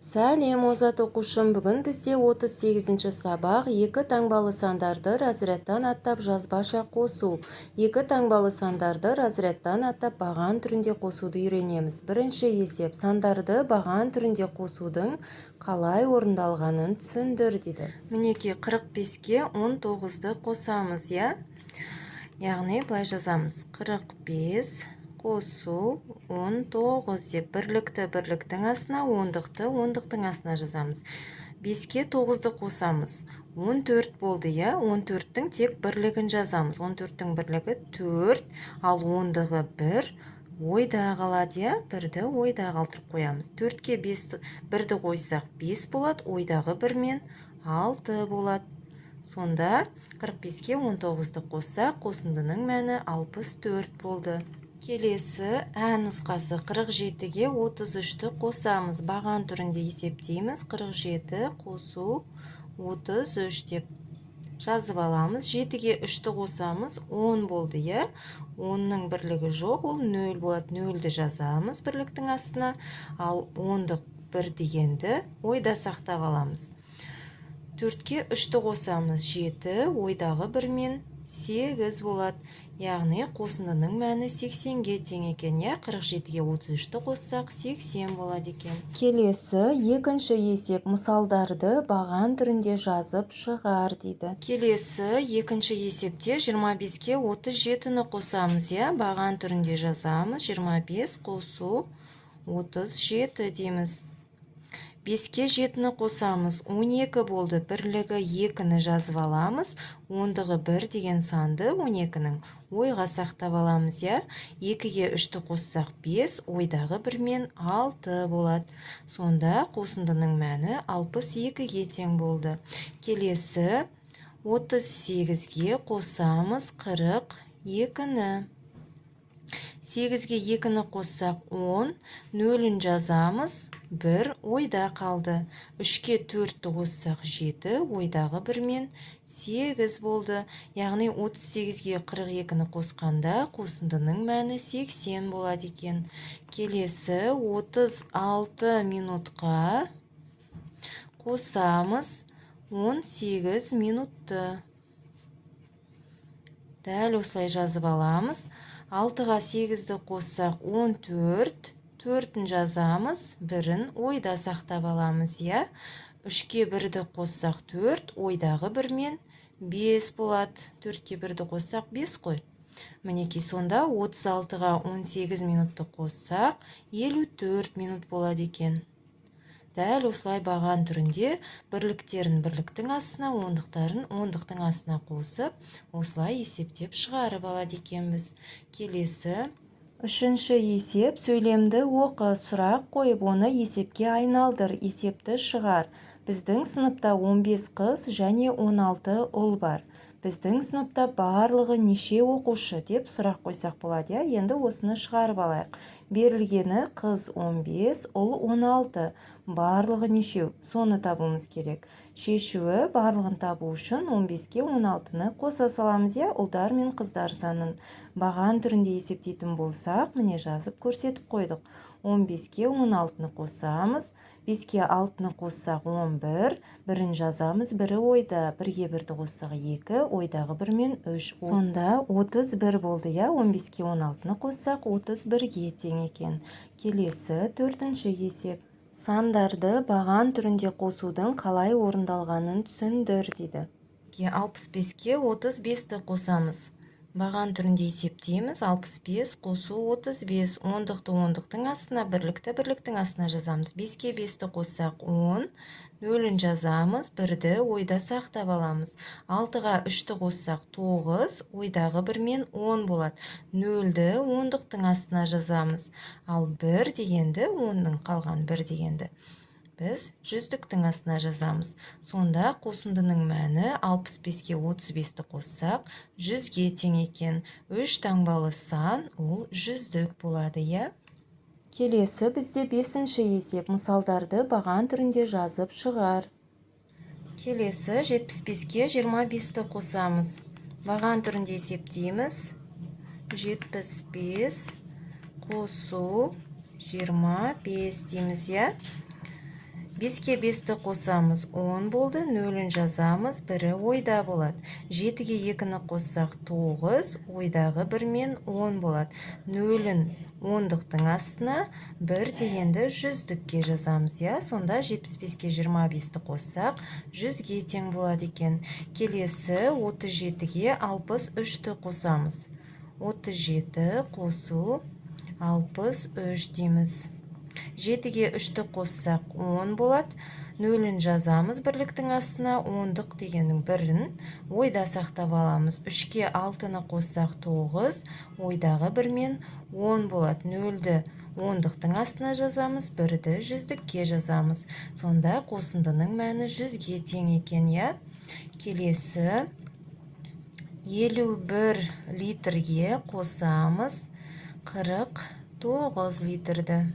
Сәлем озат оқушым, бүгін бізде 38-ші сабақ екі таңбалы сандарды разрядтан аттап жазбаша қосу. Екі таңбалы сандарды разрядтан аттап баған түрінде қосуды үйренеміз. Бірінші есеп: сандарды баған түрінде қосудың қалай орындалғанын түсіндір дейді. Мінеки 45-ке 19-ды қосамыз, яғни былай жазамыз: 45 қосу 19 деп бірлікті бірліктің астына, ондықты ондықтың астына жазамыз. 5-ке 9-ды қосамыз. 14 болды, 14-тің тек бірлігін жазамыз. 14-тің бірлігі 4, ал ондығы 1. Ойда қалады, бірді ойда қалдырып қоямыз. 4-ке 1-ді қойсақ 5 болады, ойдағы 1 мен 6 болады. Сонда 45-ке 19-ды қоссақ, қосындының мәні 64 болды. Келесі ә нұсқасы: 47-ге 33-ті қосамыз. Баған түрінде есептейміз. 47 қосу 33 деп жазып аламыз. 7-ге 3-ті қосамыз. 10 болды, 10-ның бірлігі жоқ, ол 0 болады. 0-ді жазамыз бірліктің астына, ал 10-дық 1 дегенді ойда сақтап аламыз. 4-ке 3-ті қосамыз. 7, ойдағы 1 мен 8 болады. Яғни қосындының мәні 80-ге тең екен. 47-ге 33-ті қоссақ 80 болады екен. Келесі екінші есеп: мысалдарды баған түрінде жазып шығар дейді. Келесі екінші есепте 25-ке 37-ні қосамыз, баған түрінде жазамыз. 25 қосу 37 дейміз. 5-ке 7-ні қосамыз. 12 болды, бірлігі 2-ні жазып аламыз. Ондығы 1 деген санды 12-нің ойға сақтап аламыз, 2-ге 3-ті қоссақ 5, ойдағы 1 мен 6 болады. Сонда қосындының мәні 62-ге тең болды. Келесі 38-ге қосамыз 42-ні. 8-ге 2-ні қоссақ 10, 0-ін жазамыз, 1 ойда қалды. 3-ке 4-ті қоссақ 7, ойдағы 1 мен 8 болды. Яғни 38-ге 42-ні қосқанда қосындының мәні 80 болады екен. Келесі 36 минутқа қосамыз 18 минутты. Дәл осылай жазып аламыз. 6-ға 8-ді қоссақ 14, 4-ін жазамыз, 1-ін ойда сақтап аламыз, 3-ке 1-ді қоссақ 4, ойдағы 1 мен 5 болады. 4-ке 1-ді қоссақ 5 қой. Мінеки сонда 36-ға 18 минутты қоссақ 54 минут болады екен. Дәл осылай баған түрінде бірліктерін бірліктің астына, ондықтарын ондықтың астына қосып, осылай есептеп шығарып алады екенбіз. Келесі үшінші есеп: сөйлемді оқы, сұрақ қойып, оны есепке айналдыр, есепті шығар. Біздің сыныпта 15 қыз және 16 ұл бар. Біздің сыныпта барлығы неше оқушы деп сұрақ қойсақ болады, енді осыны шығарып алайық. Берілгені: қыз 15, ұл 16. Барлығы нешеу? Соны табуымыз керек. Шешуі: барлығын табу үшін 15-ке 16-ны қоса саламыз, ұлдар мен қыздар санын. Баған түрінде есептейтін болсақ, міне жазып көрсетіп қойдық. 15-ке 16-ны қосамыз. 5-ке 6-ны қоссақ 11, 1-ін жазамыз, 1-і ойда. 1-ге 1-ді қоссақ 2, ойдағы 1 мен 3. Сонда 31 болды, 15-ке 16-ны қоссақ 31-ге тең екен. Келесі төртінші есеп: сандарды баған түрінде қосудың қалай орындалғанын түсіндір дейді. 65-ке 35-ті қосамыз. Баған түрінде есептейміз. 65 қосу 35. Ондықты ондықтың астына, бірлікті бірліктің астына жазамыз. 5-ке 5-ті қоссақ 10, 0-ін жазамыз, 1-ді ойда сақтап аламыз. 6-ға 3-ті қоссақ 9, ойдағы 1 мен 10 болады. 0-ді ондықтың астына жазамыз, ал 1 дегенді, 10-ның қалған 1 дегенді біз жүздіктің астына жазамыз. Сонда қосындының мәні 65-ке 35-ті қоссақ 100-ге тең екен. 3 таңбалы сан, ол жүздік болады, Келесі бізде 5-ші есеп: мысалдарды баған түрінде жазып шығар. Келесі 75-ке 25-ті қосамыз. Баған түрінде есептейміз. 75 қосу 25 дейміз, 5-ке 5-ті қосамыз 10 болды, 0-ін жазамыз, 1-і ойда болады. 7-ге 2-ні қоссақ 9, ойдағы 1 мен 10 болады. 0-ін 10-дықтың астына 1 дегенді 100-дікке жазамыз, я? Сонда 75-ке 25-ті қоссақ 100-ге тең болады екен. Келесі 37-ге 63-ті қосамыз. 37 қосу 63 дейміз. 7-ге 3-ті қоссақ 10 болады. 0-ін жазамыз бірліктің астына, 10-дық дегеннің 1-ін ойда сақтап аламыз. 3-ке 6-ны қоссақ 9, ойдағы 1 мен 10 болады. 0-ді 10-дықтың астына жазамыз, 1-ді 100-дікке жазамыз. Сонда қосындының мәні 100-ге тең екен, я? Келесі 51 литрге қосамыз 49 литрді.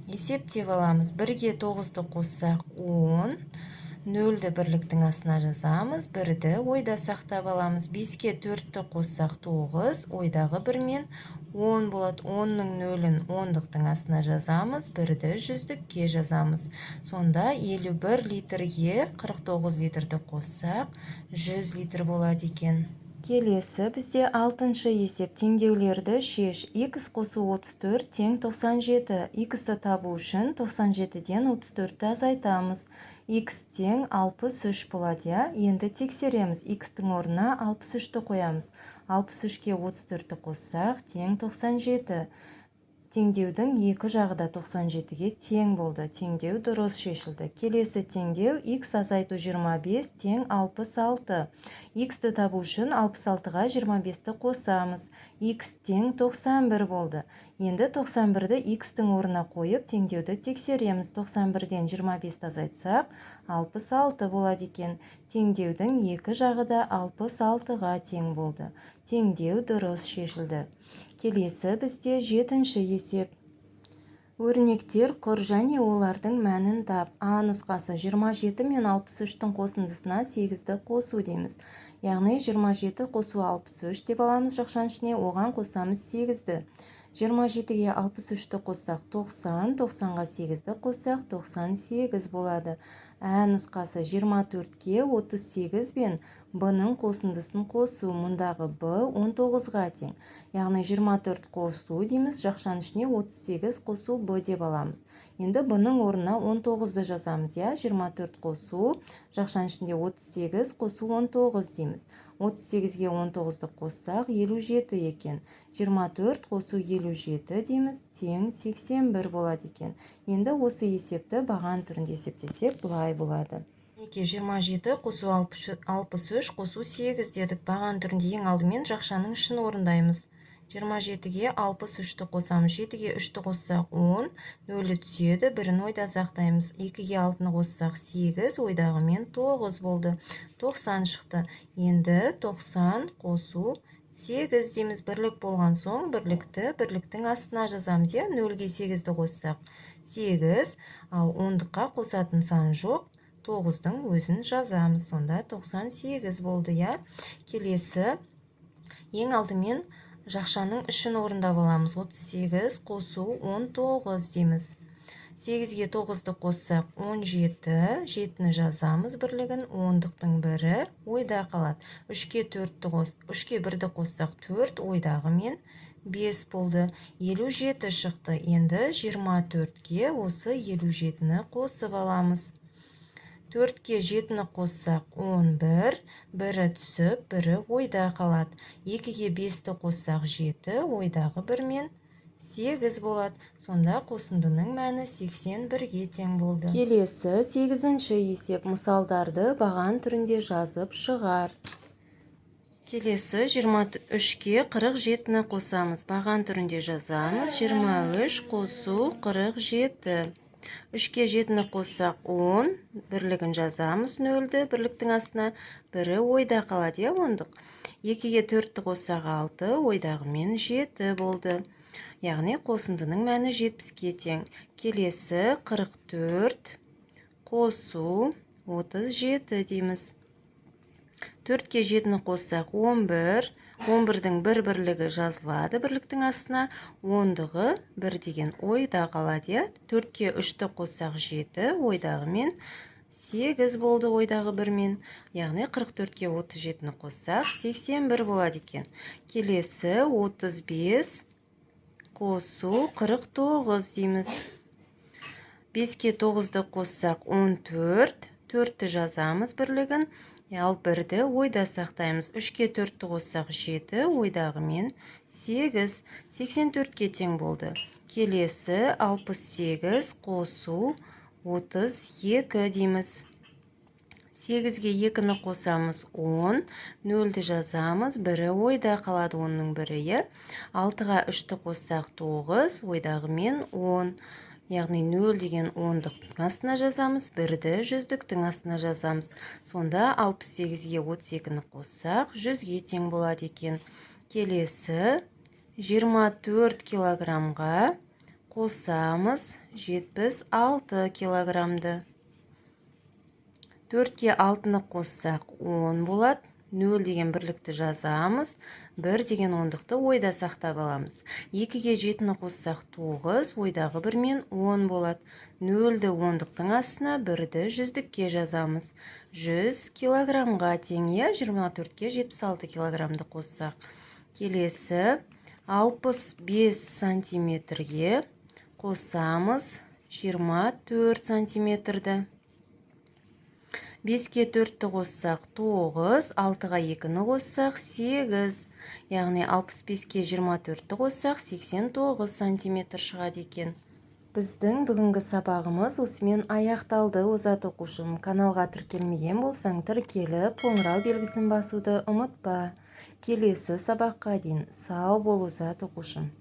Есептеп аламыз. 1-ге 9-ды қоссақ 10, 0-ді бірліктің астына жазамыз, 1-ді ойда сақтап аламыз. 5-ке 4-ті қоссақ 9, ойдағы 1 мен 10 болады. 10-ның 0-ін 10-дықтың астына жазамыз, 1-ді 100-дікке жазамыз. Сонда 51 литрге 49 литрді қоссақ 100 литр болады екен. Келесі бізде 6-шы есеп. Теңдеулерді шеш. X қосу 34 тең 97. X-ті табу үшін 97-ден 34-ті азайтамыз. X тең 63 болады, я? Енді тексереміз. X-тің орнына 63-ті қоямыз. 63-ке 34-ті қоссақ тең 97. Теңдеудің екі жағы да 97-ге тең болды. Теңдеу дұрыс шешілді. Келесі теңдеу x азайту 25 тең 66. X-ті табу үшін 66-ға 25-ті қосамыз. X тең 91 болды. Енді 91-ді x-тің орнына қойып теңдеуді тексереміз. 91-ден 25-ті азайтсақ 66 болады екен. Теңдеудің екі жағы да 66-ға тең болды. Теңдеу дұрыс шешілді. Келесі бізде 7-ші есеп. Өрнектер құр және олардың мәнін тап. А нұсқасы 27 мен 63-тің қосындысына 8-ді қосу дейміз. Яғни 27 қосу 63 деп аламыз жақшаның ішіне, оған қосамыз 8-ді. 27-ге 63-ті қоссақ 90, 90-ға 8-ді қоссақ 98 болады. Ә нұсқасы 24-ке 38 бен b-ның қосындысын қосу. Мұндағы b 19-ға тең. Яғни 24 қосу дейміз, жақшаның ішіне 38 қосу b деп аламыз. Енді b-ның орнына 19-ды жазамыз, я? 24 қосу, жақшаның ішінде 38 қосу 19 дейміз. 38-ге 19-ды қоссақ 57 екен. 24 қосу 57 дейміз, тең 81 болады екен. Енді осы есепті баған түрінде есептесек бұлай болады. 27 қосу 63 қосу 8 дедік. Баған түрінде ең алдымен жақшаның ішін орындаймыз. 27-ге 63-ті қосамыз, 7-ге 3-ті қоссақ 10, 0-і түседі, 1-ін ойда сақтаймыз. 2-ге 6-ны қоссақ 8, ойдағымен 9 болды. 90 шықты. Енді 90 қосу 8 дейміз. Бірлік болған соң бірліктің астына жазамыз, я? 0-ге 8-ді қоссақ 8, ал 10-дыққа қосатын сан жоқ. 9-дың өзін жазамыз. Сонда 98 болды, я? Келесі ең алдымен жақшаның ішін орындап аламыз. 38 қосу 19 дейміз. 8-ге 9-ды қоссақ 17, 7-ні жазамыз бірлігін, 10-дықтың 1-і ойда қалады. 3-ке 1-ді қоссақ 4, ойдағы мен 5 болды. 57 шықты. Енді 24-ге осы 57-ні қосып аламыз. 4-ке 7-ні қоссақ 11, 1-і түсіп, 1-і ойда қалады. 2-ге 5-ті қоссақ 7, ойдағы 1 мен 8 болады. Сонда қосындының мәні 81-ге тең болды. Келесі 8-ші есеп. Мысалдарды баған түрінде жазып шығар. Келесі 23-ке 47-ні қосамыз. Баған түрінде жазамыз. 23 қосу 47. 3-ке 7-ні қоссақ 10, бірлігін жазамыз 0-ді, бірліктің астына 1-і ойда қалады, я? 10-дық. 2-ге 4-ті қоссақ 6, ойдағы мен 7 болды. Яғни қосындының мәні 70-ге тең. Келесі 44 қосу 37 дейміз. 4-ке 7-ні қоссақ 11, 11-дің бір бірлігі жазылады бірліктің астына. 10-дағы 1 деген ойда қалады, иә. 4-ке 3-ті қоссақ 7, ойдағы мен 8 болды ойдағы 1-мен. Яғни 44-ке 37-ні қоссақ 81 болады екен. Келесі 35 қосу 49 дейміз. 5-ке 9-ды қоссақ 14, 4-ті жазамыз бірлігін. Ал 1-ді ойда сақтаймыз. 3-ке 4-ті қоссақ 7, ойдағы мен 8, 84-ке тең болды. Келесі 68 қосу 32 дейміз. 8-ге 2-ні қосамыз 10, 0-ді жазамыз, 1-і ойда қалады 10-ның 1-і. 6-ға 3-ті қоссақ 9, ойдағы мен 10. Яғни 0 деген 10-дықтың астына жазамыз, 1-ді 100-діктің астына жазамыз. Сонда 68-ге 32-ні қоссақ 100-ге тең болады екен. Келесі 24 килограммға қосамыз 76 килограммды. 4-ке 6-ны қоссақ 10 болады. 0 деген бірлікті жазамыз. 1 деген 10-дықты ойда сақтап аламыз. 2-ге 7-ні қоссақ 9, ойдағы 1 мен 10 болады. 0-ді 10-дықтың астына, 1-ді 100-дікке жазамыз. 100 килограммға тең, 24-ке 76 килограммды қоссақ. Келесі 65 сантиметрге қосамыз 24 сантиметрді. 5-ке 4-ті қоссақ 9, 6-ға 2-ні қоссақ 8. Яғни 65-ке 24-ті қоссақ 89 сантиметр шығады екен. Біздің бүгінгі сабағымыз осымен аяқталды, озат оқушым. Каналға тіркелмеген болсаң, тіркеліп, қоңырау белгісін басуды ұмытпа. Келесі сабаққа дейін сау бол, озат оқушым.